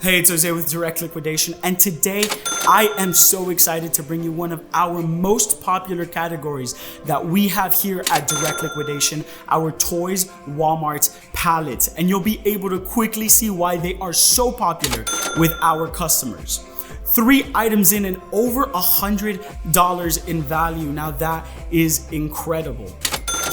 Hey, it's Jose with Direct Liquidation, and today I am so excited to bring you one of our most popular categories that we have here at Direct Liquidation, our toys, Walmart, pallets, and you'll be able to quickly see why they are so popular with our customers. 3 items in and over $100 in value. Now that is incredible.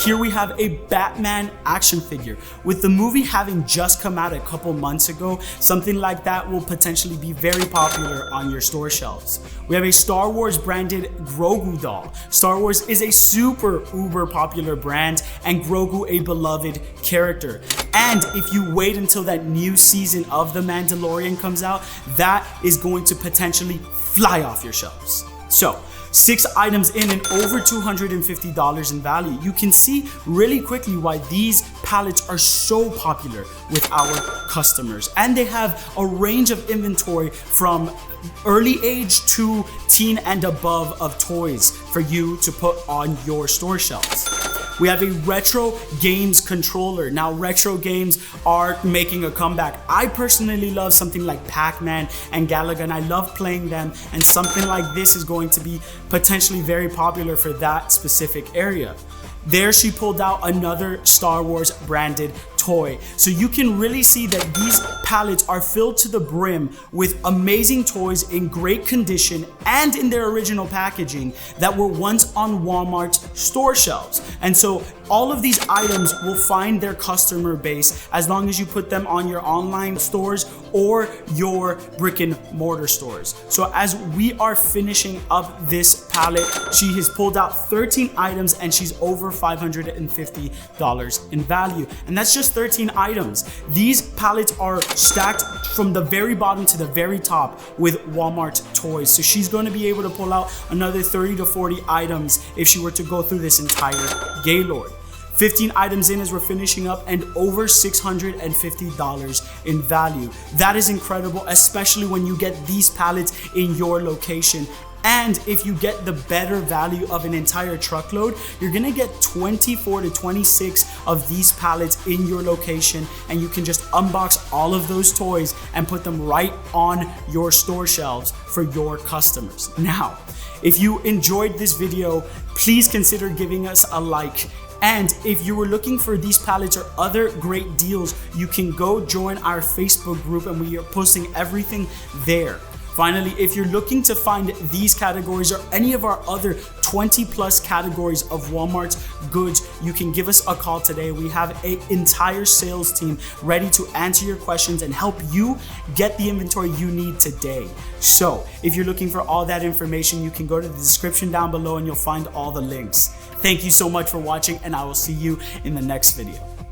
Here we have a Batman action figure. With the movie having just come out a couple months ago, something like that will potentially be very popular on your store shelves. We have a Star Wars branded Grogu doll. Star Wars is a super uber popular brand and Grogu a beloved character. And if you wait until that new season of The Mandalorian comes out, that is going to potentially fly off your shelves. So, 6 items in and over $250 in value. You can see really quickly why these pallets are so popular with our customers. And they have a range of inventory from early age to teen and above of toys for you to put on your store shelves. We have a retro games controller. Now, retro games are making a comeback. I personally love something like Pac-Man and Galaga, and I love playing them, and something like this is going to be potentially very popular for that specific area. There she pulled out another Star Wars branded toy. So you can really see that these pallets are filled to the brim with amazing toys in great condition and in their original packaging that were once on Walmart's store shelves. And so all of these items will find their customer base as long as you put them on your online stores or your brick and mortar stores. So as we are finishing up this pallet, she has pulled out 13 items and she's over $550 in value. And that's just 13 items. These pallets are stacked from the very bottom to the very top with Walmart toys. So she's going to be able to pull out another 30 to 40 items if she were to go through this entire Gaylord. 15 items in as we're finishing up and over $650 in value. That is incredible, especially when you get these pallets in your location. And if you get the better value of an entire truckload, you're gonna get 24 to 26 of these pallets in your location, and you can just unbox all of those toys and put them right on your store shelves for your customers. Now, if you enjoyed this video, please consider giving us a like. And if you were looking for these pallets or other great deals, you can go join our Facebook group and we are posting everything there. Finally, if you're looking to find these categories or any of our other 20 plus categories of Walmart's goods, you can give us a call today. We have an entire sales team ready to answer your questions and help you get the inventory you need today. So if you're looking for all that information, you can go to the description down below and you'll find all the links. Thank you so much for watching, and I will see you in the next video.